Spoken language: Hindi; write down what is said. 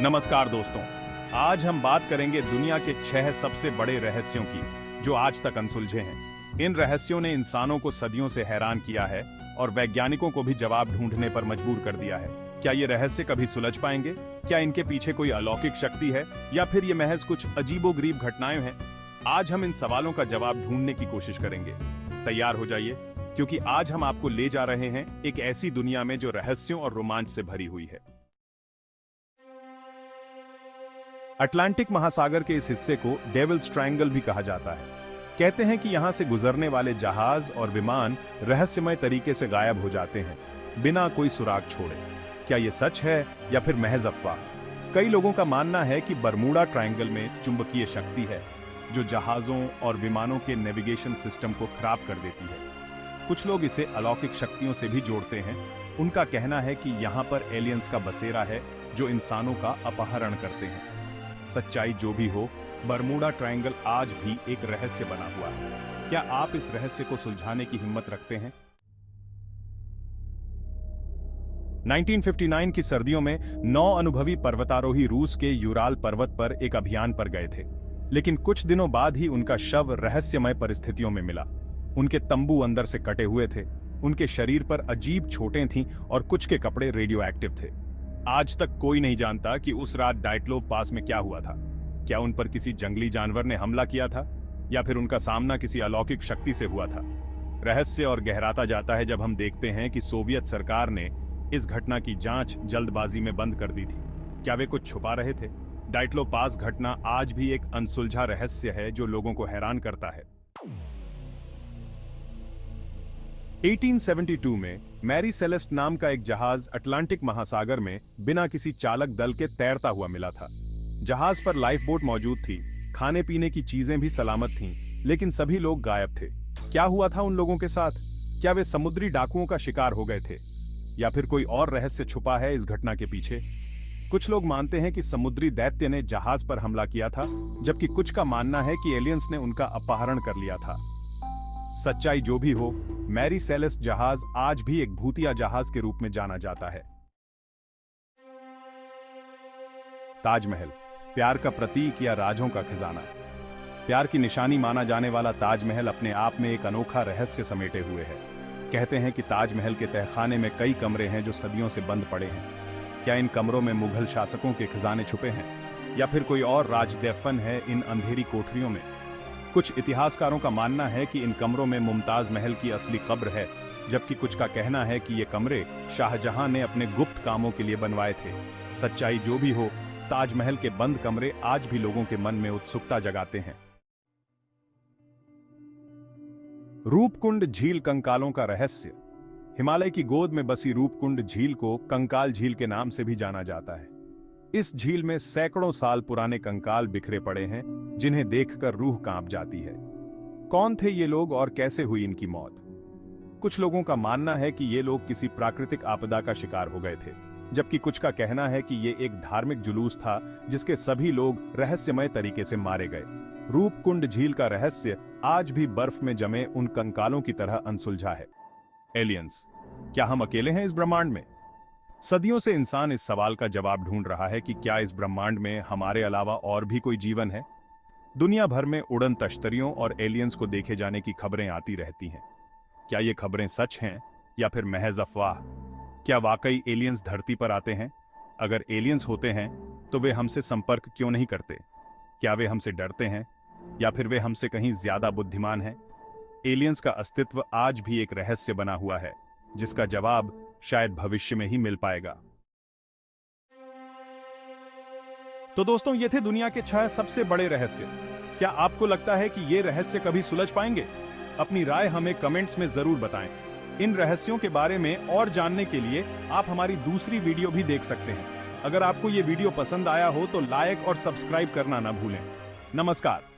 नमस्कार दोस्तों, आज हम बात करेंगे दुनिया के 6 सबसे बड़े रहस्यों की जो आज तक अनसुलझे हैं। इन रहस्यों ने इंसानों को सदियों से हैरान किया है और वैज्ञानिकों को भी जवाब ढूंढने पर मजबूर कर दिया है। क्या ये रहस्य कभी सुलझ पाएंगे? क्या इनके पीछे कोई अलौकिक शक्ति है या फिर ये महज कुछ अजीबोगरीब घटनाएं हैं? आज हम इन सवालों का जवाब ढूंढने की कोशिश करेंगे। तैयार हो जाइए, क्योंकि आज हम आपको ले जा रहे हैं एक ऐसी दुनिया में जो रहस्यों और रोमांच से भरी हुई है। अटलांटिक महासागर के इस हिस्से को डेविल्स ट्रायंगल भी कहा जाता है। कहते हैं कि यहां से गुजरने वाले जहाज और विमान रहस्यमय तरीके से गायब हो जाते हैं, बिना कोई सुराग छोड़े। क्या यह सच है या फिर महज अफवाह? कई लोगों का मानना है कि बरमूडा ट्रायंगल में चुंबकीय शक्ति है जो जहाजों और विमानों के नेविगेशन सिस्टम को खराब कर देती है। कुछ लोग इसे अलौकिक शक्तियों से भी जोड़ते हैं। उनका कहना है कि यहाँ पर एलियंस का बसेरा है जो इंसानों का अपहरण करते हैं। सच्चाई जो भी हो, बरमूडा ट्रायंगल आज भी एक रहस्य बना हुआ है। क्या आप इस रहस्य को सुलझाने की हिम्मत रखते हैं? 1959 की सर्दियों में 9 अनुभवी पर्वतारोही रूस के यूराल पर्वत पर एक अभियान पर गए थे, लेकिन कुछ दिनों बाद ही उनका शव रहस्यमय परिस्थितियों में मिला। उनके तंबू अंदर से कटे हुए थे, उनके शरीर पर अजीब चोटें थीं और कुछ के कपड़े रेडियो एक्टिव थे। आज तक कोई नहीं जानता कि उस रात डाइटलोव पास में क्या हुआ था। क्या उन पर किसी जंगली जानवर ने हमला किया था या फिर उनका सामना किसी अलौकिक शक्ति से हुआ था? रहस्य और गहराता जाता है जब हम देखते हैं कि सोवियत सरकार ने इस घटना की जांच जल्दबाजी में बंद कर दी थी। क्या वे कुछ छुपा रहे थे? डाइटलोव पास घटना आज भी एक अनसुलझा रहस्य है जो लोगों को हैरान करता है। 1872 में मैरी सेलेस्ट नाम का एक जहाज अटलांटिक महासागर में बिना किसी चालक दल के तैरता हुआ मिला था। जहाज पर लाइफ बोट मौजूद थी, खाने पीने की चीजें भी सलामत थीं, लेकिन सभी लोग गायब थे। क्या हुआ था उन लोगों के साथ? क्या वे समुद्री डाकुओं का शिकार हो गए थे या फिर कोई और रहस्य छुपा है इस घटना के पीछे? कुछ लोग मानते हैं कि समुद्री दैत्य ने जहाज पर हमला किया था, जबकि कुछ का मानना है कि एलियंस ने उनका अपहरण कर लिया था। सच्चाई जो भी हो, मैरी सेलेस्ट जहाज आज भी एक भूतिया जहाज के रूप में जाना जाता है। ताजमहल, प्यार का प्रतीक या राजों का खजाना। प्यार की निशानी माना जाने वाला ताजमहल अपने आप में एक अनोखा रहस्य समेटे हुए है। कहते हैं कि ताजमहल के तहखाने में कई कमरे हैं जो सदियों से बंद पड़े हैं। क्या इन कमरों में मुगल शासकों के खजाने छुपे हैं या फिर कोई और राज दफन है इन अंधेरी कोठरियों में? कुछ इतिहासकारों का मानना है कि इन कमरों में मुमताज महल की असली कब्र है, जबकि कुछ का कहना है कि ये कमरे शाहजहां ने अपने गुप्त कामों के लिए बनवाए थे। सच्चाई जो भी हो, ताजमहल के बंद कमरे आज भी लोगों के मन में उत्सुकता जगाते हैं। रूपकुंड झील कंकालों का रहस्य। हिमालय की गोद में बसी रूपकुंड झील को कंकाल झील के नाम से भी जाना जाता है। इस झील में सैकड़ों साल पुराने कंकाल बिखरे पड़े हैं, जिन्हें देखकर रूह कांप जाती है। कौन थे ये लोग और कैसे हुई इनकी मौत? कुछ लोगों का मानना है कि ये लोग किसी प्राकृतिक आपदा का शिकार हो गए थे, जबकि कुछ का कहना है कि ये एक धार्मिक जुलूस था जिसके सभी लोग रहस्यमय तरीके से मारे गए। रूपकुंड झील का रहस्य आज भी बर्फ में जमे उन कंकालों की तरह अनसुलझा है। एलियंस, क्या हम अकेले हैं इस ब्रह्मांड में? सदियों से इंसान इस सवाल का जवाब ढूंढ रहा है कि क्या इस ब्रह्मांड में हमारे अलावा और भी कोई जीवन है। दुनिया भर में उड़न तश्तरियों और एलियंस को देखे जाने की खबरें आती रहती हैं। क्या ये खबरें सच हैं या फिर महज अफवाह? क्या वाकई एलियंस धरती पर आते हैं? अगर एलियंस होते हैं तो वे हमसे संपर्क क्यों नहीं करते? क्या वे हमसे डरते हैं या फिर वे हमसे कहीं ज्यादा बुद्धिमान हैं? एलियंस का अस्तित्व आज भी एक रहस्य बना हुआ है, जिसका जवाब शायद भविष्य में ही मिल पाएगा। तो दोस्तों, ये थे दुनिया के 6 सबसे बड़े रहस्य। क्या आपको लगता है कि ये रहस्य कभी सुलझ पाएंगे? अपनी राय हमें कमेंट्स में जरूर बताएं। इन रहस्यों के बारे में और जानने के लिए आप हमारी दूसरी वीडियो भी देख सकते हैं। अगर आपको ये वीडियो पसंद आया हो तो लाइक और सब्सक्राइब करना ना भूलें। नमस्कार।